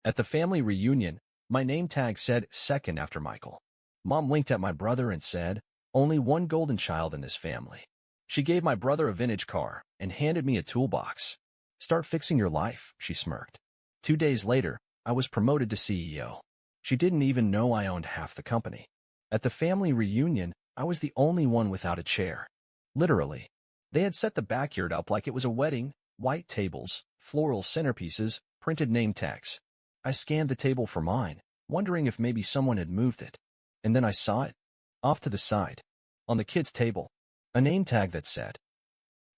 At the family reunion, my name tag said second after Michael. Mom winked at my brother and said, "Only one golden child in this family." She gave my brother a vintage car and handed me a toolbox. "Start fixing your life," she smirked. 2 days later, I was promoted to CEO. She didn't even know I owned half the company. At the family reunion, I was the only one without a chair. Literally. They had set the backyard up like it was a wedding, white tables, floral centerpieces, printed name tags. I scanned the table for mine, wondering if maybe someone had moved it. And then I saw it. Off to the side. On the kids' table. A name tag that said,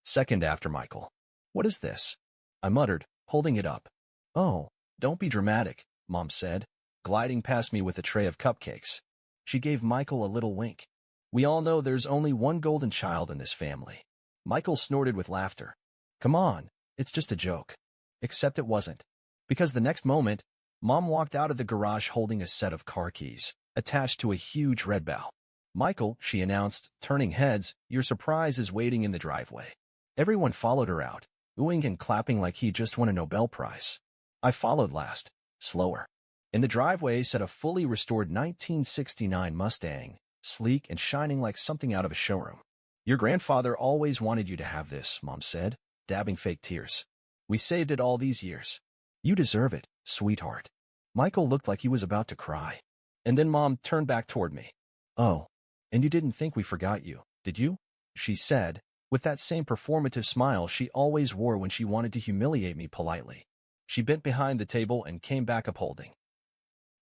"Second after Michael." "What is this?" I muttered, holding it up. "Oh, don't be dramatic," Mom said, gliding past me with a tray of cupcakes. She gave Michael a little wink. "We all know there's only one golden child in this family." Michael snorted with laughter. "Come on, it's just a joke." Except it wasn't. Because the next moment, Mom walked out of the garage holding a set of car keys, attached to a huge red bow. "Michael," she announced, turning heads, "your surprise is waiting in the driveway." Everyone followed her out, oohing and clapping like he just won a Nobel Prize. I followed last, slower. In the driveway sat a fully restored 1969 Mustang, sleek and shining like something out of a showroom. "Your grandfather always wanted you to have this," Mom said, dabbing fake tears. "We saved it all these years." "You deserve it, sweetheart." Michael looked like he was about to cry. And then Mom turned back toward me. "Oh, and you didn't think we forgot you, did you?" she said, with that same performative smile she always wore when she wanted to humiliate me politely. She bent behind the table and came back upholding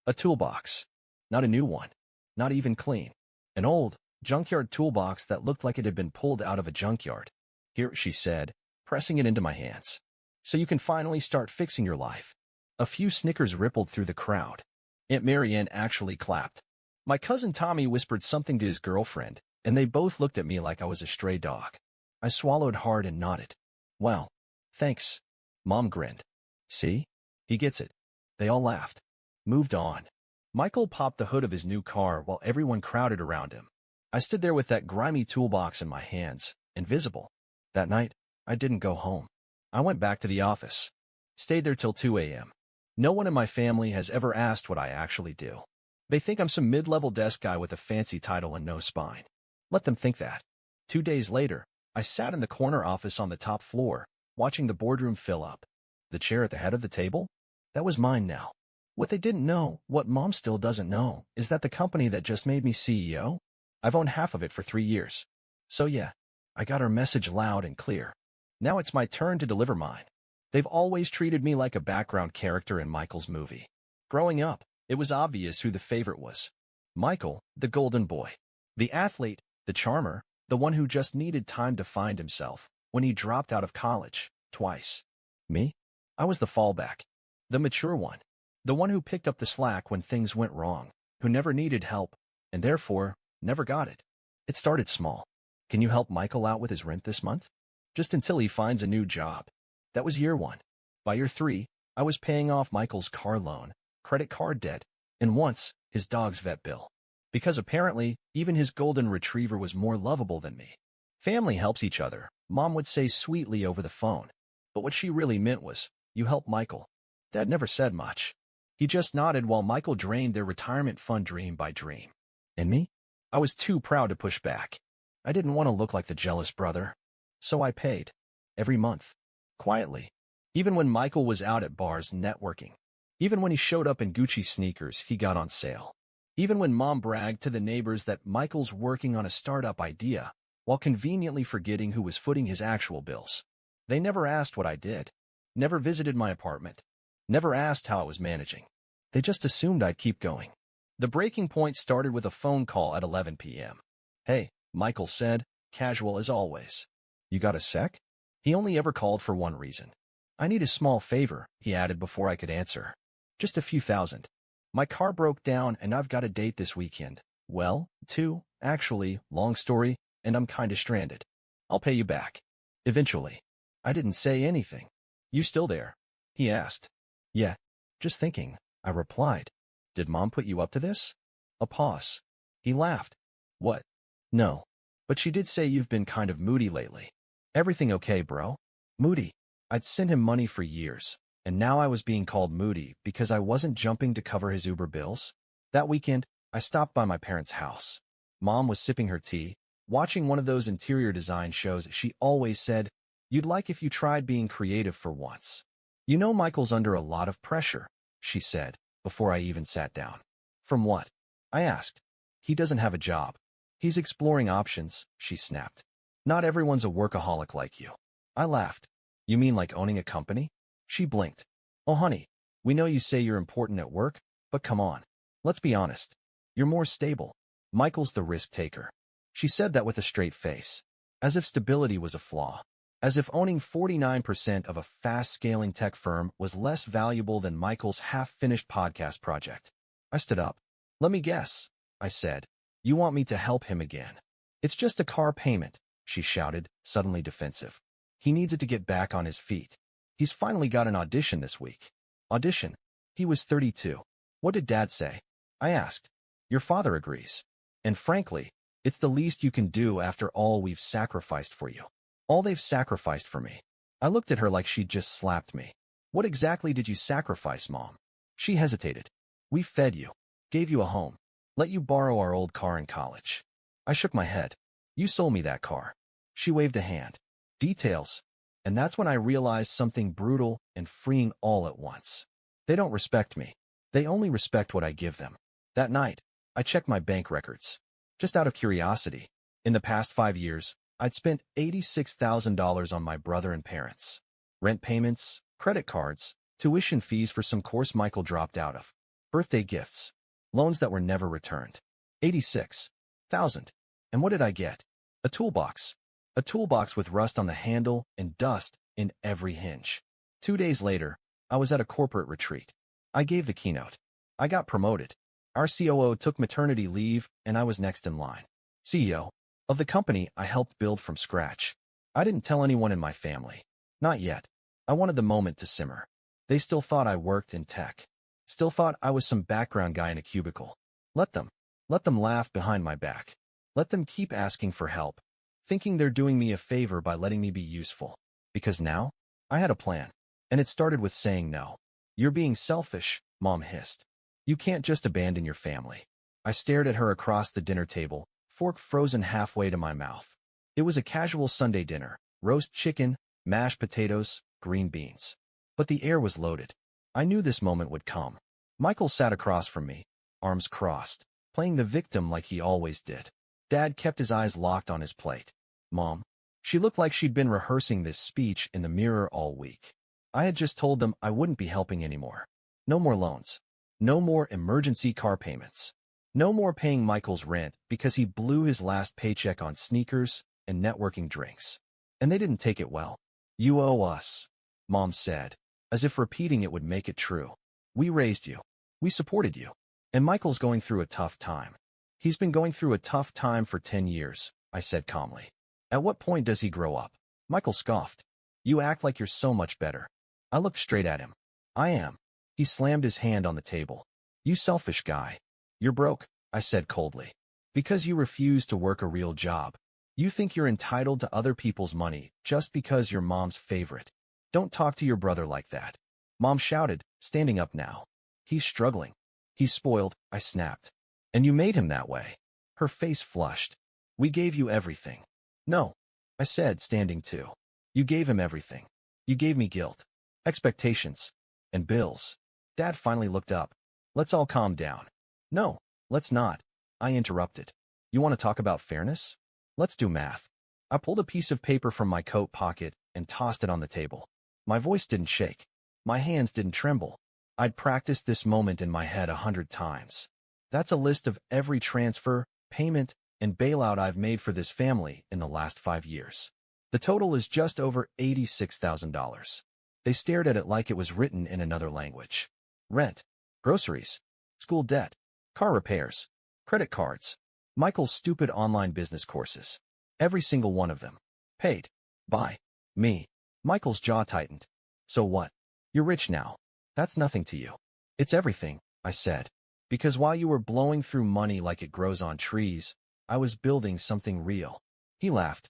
a toolbox. Not a new one. Not even clean. An old, junkyard toolbox that looked like it had been pulled out of a junkyard. "Here," she said, pressing it into my hands. "So you can finally start fixing your life." A few snickers rippled through the crowd. Aunt Marianne actually clapped. My cousin Tommy whispered something to his girlfriend, and they both looked at me like I was a stray dog. I swallowed hard and nodded. "Well, thanks." Mom grinned. "See? He gets it." They all laughed. Moved on. Michael popped the hood of his new car while everyone crowded around him. I stood there with that grimy toolbox in my hands, invisible. That night, I didn't go home. I went back to the office. Stayed there till 2 a.m. No one in my family has ever asked what I actually do. They think I'm some mid-level desk guy with a fancy title and no spine. Let them think that. 2 days later, I sat in the corner office on the top floor, watching the boardroom fill up. The chair at the head of the table? That was mine now. What they didn't know, what Mom still doesn't know, is that the company that just made me CEO? I've owned half of it for 3 years. So yeah, I got her message loud and clear. Now it's my turn to deliver mine. They've always treated me like a background character in Michael's movie. Growing up, it was obvious who the favorite was. Michael, the golden boy. The athlete, the charmer, the one who just needed time to find himself when he dropped out of college, twice. Me? I was the fallback. The mature one. The one who picked up the slack when things went wrong, who never needed help, and therefore, never got it. It started small. "Can you help Michael out with his rent this month?" Just until he finds a new job. That was year 1. By year 3, I was paying off Michael's car loan, credit card debt, and once, his dog's vet bill. Because apparently, even his golden retriever was more lovable than me. Family helps each other, Mom would say sweetly over the phone. But what she really meant was, "You help Michael." Dad never said much. He just nodded while Michael drained their retirement fund dream by dream. And me? I was too proud to push back. I didn't want to look like the jealous brother. So I paid. Every month. Quietly. Even when Michael was out at bars networking. Even when he showed up in Gucci sneakers he got on sale. Even when Mom bragged to the neighbors that Michael's working on a startup idea, while conveniently forgetting who was footing his actual bills. They never asked what I did. Never visited my apartment. Never asked how I was managing. They just assumed I'd keep going. The breaking point started with a phone call at 11 p.m. "Hey," Michael said, casual as always. "You got a sec?" He only ever called for one reason. "I need a small favor," he added before I could answer. "Just a few thousand. My car broke down and I've got a date this weekend. Well, 2, actually, long story, and I'm kinda stranded. I'll pay you back. Eventually." I didn't say anything. "You still there?" he asked. "Yeah, just thinking," I replied. "Did Mom put you up to this?" A pause. He laughed. "What? No. But she did say you've been kind of moody lately." "Everything okay, bro?" "Moody." I'd sent him money for years, and now I was being called moody because I wasn't jumping to cover his Uber bills. That weekend, I stopped by my parents' house. Mom was sipping her tea, watching one of those interior design shows she always said, "You'd like if you tried being creative for once." "You know Michael's under a lot of pressure," she said, before I even sat down. "From what?" I asked. "He doesn't have a job. He's exploring options," she snapped. "Not everyone's a workaholic like you." I laughed. "You mean like owning a company?" She blinked. "Oh, honey, we know you say you're important at work, but come on. Let's be honest. You're more stable. Michael's the risk taker." She said that with a straight face, as if stability was a flaw, as if owning 49% of a fast-scaling tech firm was less valuable than Michael's half-finished podcast project. I stood up. "Let me guess," I said. "You want me to help him again?" "It's just a car payment," she shouted, suddenly defensive. "He needs it to get back on his feet. He's finally got an audition this week." Audition? He was 32. "What did Dad say?" I asked. "Your father agrees. And frankly, it's the least you can do after all we've sacrificed for you." "All they've sacrificed for me." I looked at her like she'd just slapped me. "What exactly did you sacrifice, Mom?" She hesitated. "We fed you, gave you a home, let you borrow our old car in college." I shook my head. "You sold me that car." She waved a hand. "Details." And that's when I realized something brutal and freeing all at once. They don't respect me. They only respect what I give them. That night, I checked my bank records. Just out of curiosity, in the past 5 years, I'd spent $86,000 on my brother and parents. Rent payments, credit cards, tuition fees for some course Michael dropped out of, birthday gifts, loans that were never returned. 86,000. And what did I get? A toolbox. A toolbox with rust on the handle and dust in every hinge. 2 days later, I was at a corporate retreat. I gave the keynote. I got promoted. Our COO took maternity leave, and I was next in line. CEO of the company I helped build from scratch. I didn't tell anyone in my family. Not yet. I wanted the moment to simmer. They still thought I worked in tech. Still thought I was some background guy in a cubicle. Let them. Let them laugh behind my back. Let them keep asking for help, thinking they're doing me a favor by letting me be useful. Because now, I had a plan. And it started with saying no. "You're being selfish," Mom hissed. "You can't just abandon your family." I stared at her across the dinner table, fork frozen halfway to my mouth. It was a casual Sunday dinner: roast chicken, mashed potatoes, green beans. But the air was loaded. I knew this moment would come. Michael sat across from me, arms crossed, playing the victim like he always did. Dad kept his eyes locked on his plate. Mom. She looked like she'd been rehearsing this speech in the mirror all week. I had just told them I wouldn't be helping anymore. No more loans. No more emergency car payments. No more paying Michael's rent because he blew his last paycheck on sneakers and networking drinks. And they didn't take it well. "You owe us," Mom said, as if repeating it would make it true. "We raised you. We supported you. And Michael's going through a tough time." "He's been going through a tough time for 10 years, I said calmly. "At what point does he grow up?" Michael scoffed. "You act like you're so much better." I looked straight at him. "I am." He slammed his hand on the table. "You selfish guy. You're broke," I said coldly. "Because you refuse to work a real job. You think you're entitled to other people's money just because you're Mom's favorite. Don't talk to your brother like that." Mom shouted, standing up now. "He's struggling. He's spoiled," I snapped. "And you made him that way." Her face flushed. "We gave you everything." "No," I said, standing too. "You gave him everything. You gave me guilt, expectations, and bills." Dad finally looked up. "Let's all calm down." "No, let's not," I interrupted. "You want to talk about fairness? Let's do math." I pulled a piece of paper from my coat pocket and tossed it on the table. My voice didn't shake. My hands didn't tremble. I'd practiced this moment in my head 100 times. That's a list of every transfer, payment, and bailout I've made for this family in the last 5 years. The total is just over $86,000. They stared at it like it was written in another language. Rent, groceries, school debt, car repairs, credit cards, Michael's stupid online business courses. Every single one of them. Paid. By me. Michael's jaw tightened. "So what? You're rich now. That's nothing to you." "It's everything," I said. "Because while you were blowing through money like it grows on trees, I was building something real." He laughed.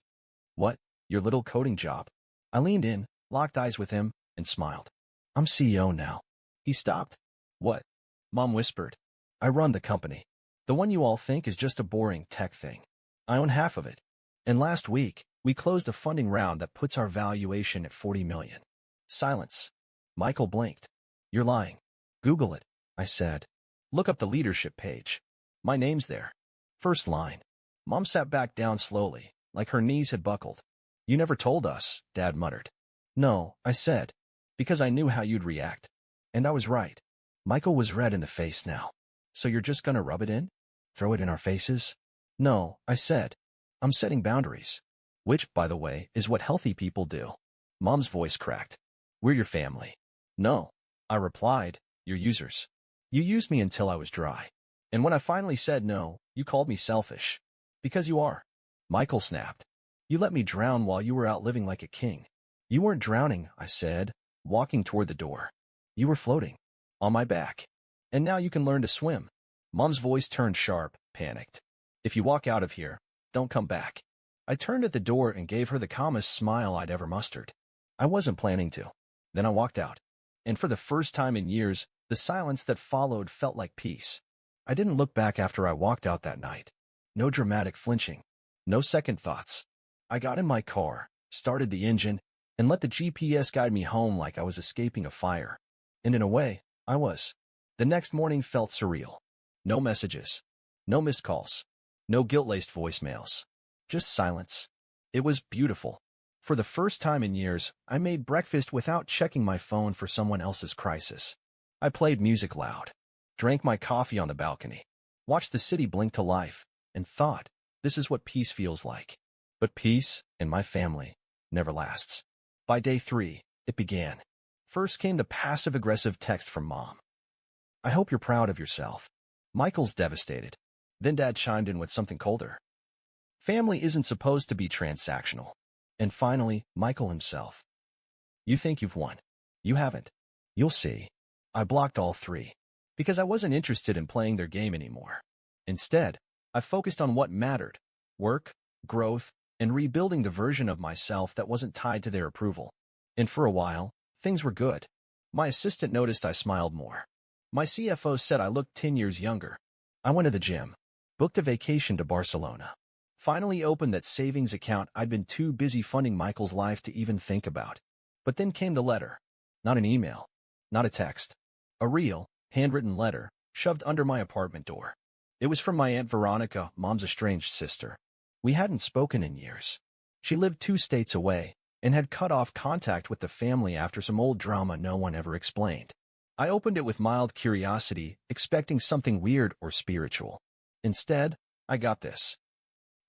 "What? Your little coding job?" I leaned in, locked eyes with him, and smiled. I'm CEO now. He stopped. What? Mom whispered. I run the company. The one you all think is just a boring tech thing. I own half of it. And last week, we closed a funding round that puts our valuation at 40 million. Silence. Michael blinked. You're lying. Google it, I said. Look up the leadership page. My name's there. First line. Mom sat back down slowly, like her knees had buckled. You never told us, Dad muttered. No, I said, because I knew how you'd react. And I was right. Michael was red in the face now. So you're just gonna rub it in? Throw it in our faces? No, I said. I'm setting boundaries. Which, by the way, is what healthy people do. Mom's voice cracked. We're your family. No, I replied, you're users. You used me until I was dry. And when I finally said no, you called me selfish. Because you are. Michael snapped. You let me drown while you were out living like a king. You weren't drowning, I said, walking toward the door. You were floating. On my back. And now you can learn to swim. Mom's voice turned sharp, panicked. If you walk out of here, don't come back. I turned at the door and gave her the calmest smile I'd ever mustered. I wasn't planning to. Then I walked out. And for the first time in years, the silence that followed felt like peace. I didn't look back after I walked out that night. No dramatic flinching. No second thoughts. I got in my car, started the engine, and let the GPS guide me home like I was escaping a fire. And in a way, I was. The next morning felt surreal. No messages. No missed calls. No guilt-laced voicemails. Just silence. It was beautiful. For the first time in years, I made breakfast without checking my phone for someone else's crisis. I played music loud, drank my coffee on the balcony, watched the city blink to life, and thought, this is what peace feels like. But peace, in my family, never lasts. By day 3, it began. First came the passive-aggressive text from Mom. I hope you're proud of yourself. Michael's devastated. Then Dad chimed in with something colder. Family isn't supposed to be transactional. And finally, Michael himself. You think you've won. You haven't. You'll see. I blocked all 3. Because I wasn't interested in playing their game anymore. Instead, I focused on what mattered. Work, growth, and rebuilding the version of myself that wasn't tied to their approval. And for a while, things were good. My assistant noticed I smiled more. My CFO said I looked 10 years younger. I went to the gym, booked a vacation to Barcelona, finally opened that savings account I'd been too busy funding Michael's life to even think about. But then came the letter. Not an email, not a text. A real, handwritten letter, shoved under my apartment door. It was from my Aunt Veronica, Mom's estranged sister. We hadn't spoken in years. She lived 2 states away and had cut off contact with the family after some old drama no one ever explained. I opened it with mild curiosity, expecting something weird or spiritual. Instead, I got this.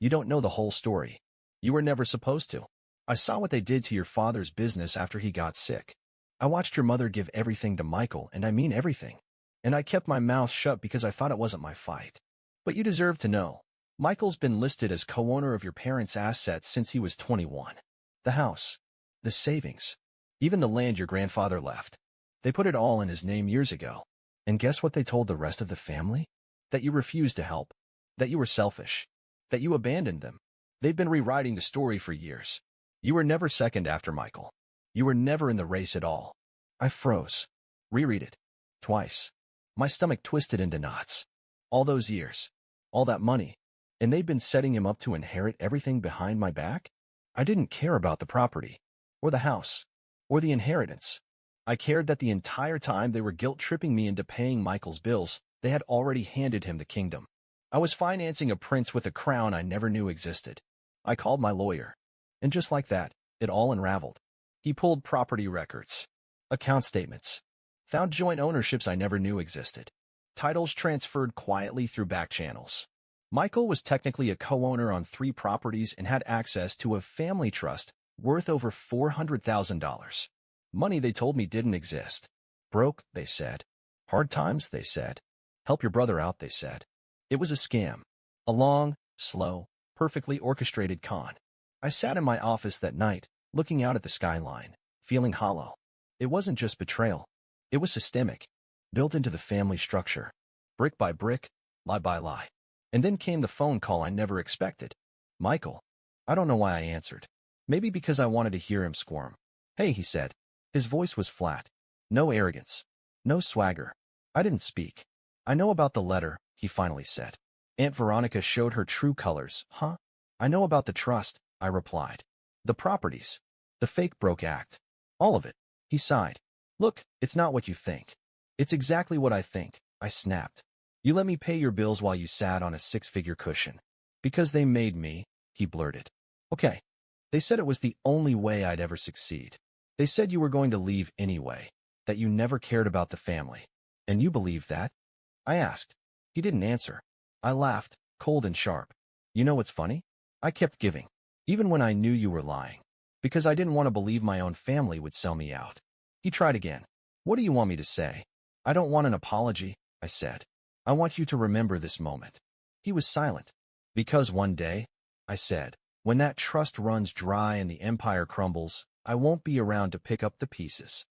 You don't know the whole story. You were never supposed to. I saw what they did to your father's business after he got sick. I watched your mother give everything to Michael, and I mean everything. And I kept my mouth shut because I thought it wasn't my fight. But you deserve to know. Michael's been listed as co-owner of your parents' assets since he was 21. The house, the savings, even the land your grandfather left. They put it all in his name years ago. And guess what they told the rest of the family? That you refused to help. That you were selfish. That you abandoned them. They've been rewriting the story for years. You were never second after Michael. You were never in the race at all. I froze. Reread it. Twice. My stomach twisted into knots. All those years. All that money. And they'd been setting him up to inherit everything behind my back? I didn't care about the property. Or the house. Or the inheritance. I cared that the entire time they were guilt-tripping me into paying Michael's bills, they had already handed him the kingdom. I was financing a prince with a crown I never knew existed. I called my lawyer. And just like that, it all unraveled. He pulled property records, account statements, found joint ownerships I never knew existed, titles transferred quietly through back channels. Michael was technically a co-owner on 3 properties and had access to a family trust worth over $400,000. Money they told me didn't exist. Broke, they said. Hard times, they said. Help your brother out, they said. It was a scam. A long, slow, perfectly orchestrated con. I sat in my office that night, looking out at the skyline, feeling hollow. It wasn't just betrayal. It was systemic, built into the family structure. Brick by brick, lie by lie. And then came the phone call I never expected. Michael. I don't know why I answered. Maybe because I wanted to hear him squirm. Hey, he said. His voice was flat. No arrogance. No swagger. I didn't speak. I know about the letter, he finally said. Aunt Veronica showed her true colors, huh? I know about the trust, I replied. The properties. The fake broke act. All of it. He sighed. Look, it's not what you think. It's exactly what I think, I snapped. You let me pay your bills while you sat on a six-figure cushion. Because they made me, he blurted. Okay. They said it was the only way I'd ever succeed. They said you were going to leave anyway, that you never cared about the family. And you believed that? I asked. He didn't answer. I laughed, cold and sharp. You know what's funny? I kept giving, even when I knew you were lying, because I didn't want to believe my own family would sell me out. He tried again. What do you want me to say? I don't want an apology, I said. I want you to remember this moment. He was silent. Because one day, I said, when that trust runs dry and the empire crumbles, I won't be around to pick up the pieces.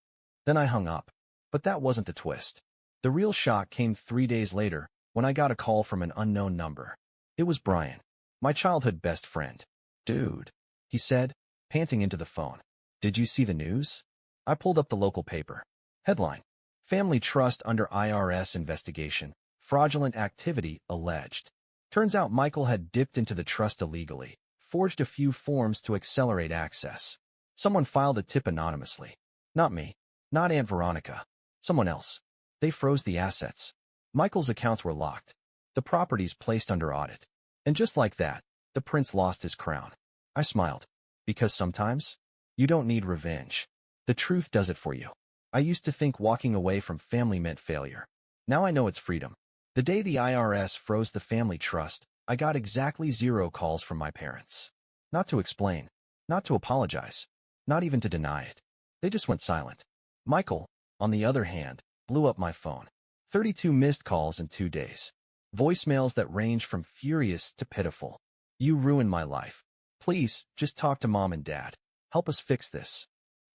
Then I hung up. But that wasn't the twist. The real shock came 3 days later, when I got a call from an unknown number. It was Brian, my childhood best friend. Dude, he said, panting into the phone. Did you see the news? I pulled up the local paper. Headline: Family Trust under IRS investigation. Fraudulent activity alleged. Turns out Michael had dipped into the trust illegally, forged a few forms to accelerate access. Someone filed a tip anonymously. Not me. Not Aunt Veronica. Someone else. They froze the assets. Michael's accounts were locked. The properties placed under audit. And just like that, the prince lost his crown. I smiled. Because sometimes, you don't need revenge. The truth does it for you. I used to think walking away from family meant failure. Now I know it's freedom. The day the IRS froze the family trust, I got exactly 0 calls from my parents. Not to explain. Not to apologize. Not even to deny it. They just went silent. Michael, on the other hand, blew up my phone. 32 missed calls in 2 days. Voicemails that range from furious to pitiful. You ruined my life. Please, just talk to mom and dad. Help us fix this.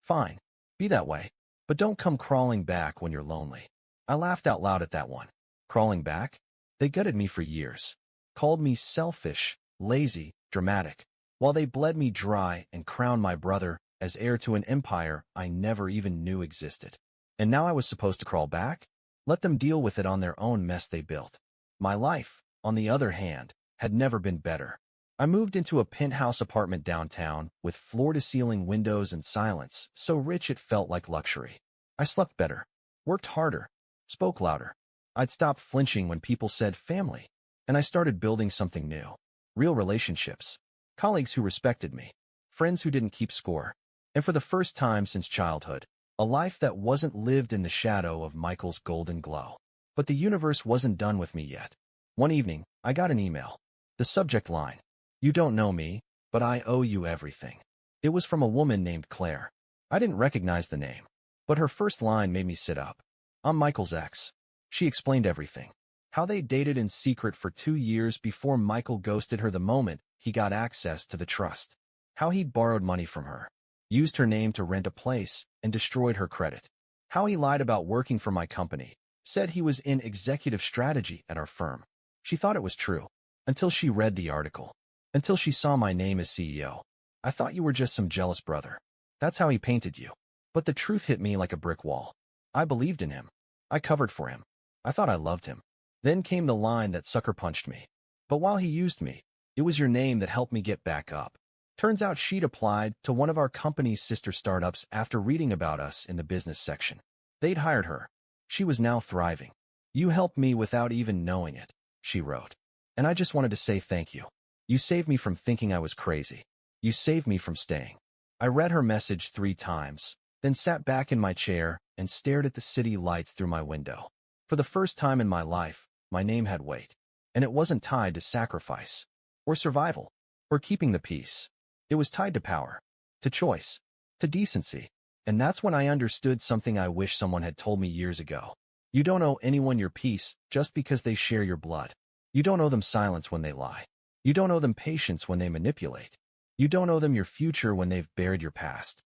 Fine. Be that way. But don't come crawling back when you're lonely. I laughed out loud at that one. Crawling back? They gutted me for years. Called me selfish, lazy, dramatic, while they bled me dry and crowned my brother as heir to an empire I never even knew existed. And now I was supposed to crawl back? Let them deal with it on their own mess they built. My life, on the other hand, had never been better. I moved into a penthouse apartment downtown with floor-to-ceiling windows and silence so rich it felt like luxury. I slept better, worked harder, spoke louder. I'd stopped flinching when people said family, and I started building something new. Real relationships. Colleagues who respected me. Friends who didn't keep score. And for the first time since childhood, a life that wasn't lived in the shadow of Michael's golden glow. But the universe wasn't done with me yet. One evening, I got an email. The subject line: You don't know me, but I owe you everything. It was from a woman named Claire. I didn't recognize the name, but her first line made me sit up. I'm Michael's ex. She explained everything. How they dated in secret for 2 years before Michael ghosted her the moment he got access to the trust. How he'd borrowed money from her, used her name to rent a place, and destroyed her credit. How he lied about working for my company, said he was in executive strategy at our firm. She thought it was true, until she read the article. Until she saw my name as CEO. I thought you were just some jealous brother. That's how he painted you. But the truth hit me like a brick wall. I believed in him. I covered for him. I thought I loved him. Then came the line that sucker punched me. But while he used me, it was your name that helped me get back up. Turns out she'd applied to one of our company's sister startups after reading about us in the business section. They'd hired her. She was now thriving. You helped me without even knowing it, she wrote. And I just wanted to say thank you. You saved me from thinking I was crazy. You saved me from staying. I read her message 3 times, then sat back in my chair and stared at the city lights through my window. For the first time in my life, my name had weight. And it wasn't tied to sacrifice, or survival, or keeping the peace. It was tied to power, to choice, to decency. And that's when I understood something I wish someone had told me years ago. You don't owe anyone your peace just because they share your blood. You don't owe them silence when they lie. You don't owe them patience when they manipulate. You don't owe them your future when they've buried your past.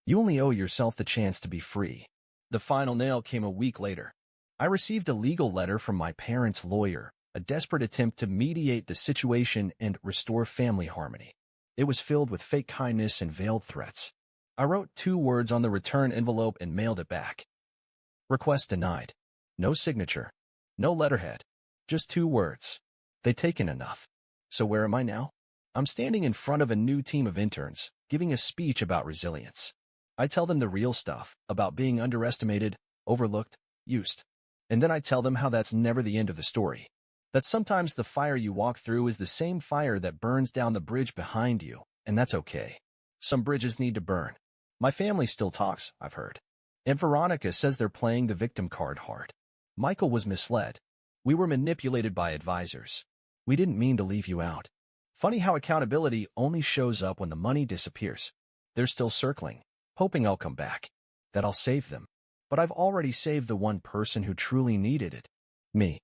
You only owe yourself the chance to be free. The final nail came a week later. I received a legal letter from my parents' lawyer, a desperate attempt to mediate the situation and restore family harmony. It was filled with fake kindness and veiled threats. I wrote 2 words on the return envelope and mailed it back. Request denied. No signature. No letterhead. Just 2 words. They'd taken enough. So where am I now? I'm standing in front of a new team of interns, giving a speech about resilience. I tell them the real stuff, about being underestimated, overlooked, used. And then I tell them how that's never the end of the story. That sometimes the fire you walk through is the same fire that burns down the bridge behind you, and that's okay. Some bridges need to burn. My family still talks, I've heard. And Veronica says they're playing the victim card hard. Michael was misled. We were manipulated by advisors. We didn't mean to leave you out. Funny how accountability only shows up when the money disappears. They're still circling, hoping I'll come back, that I'll save them. But I've already saved the one person who truly needed it. Me.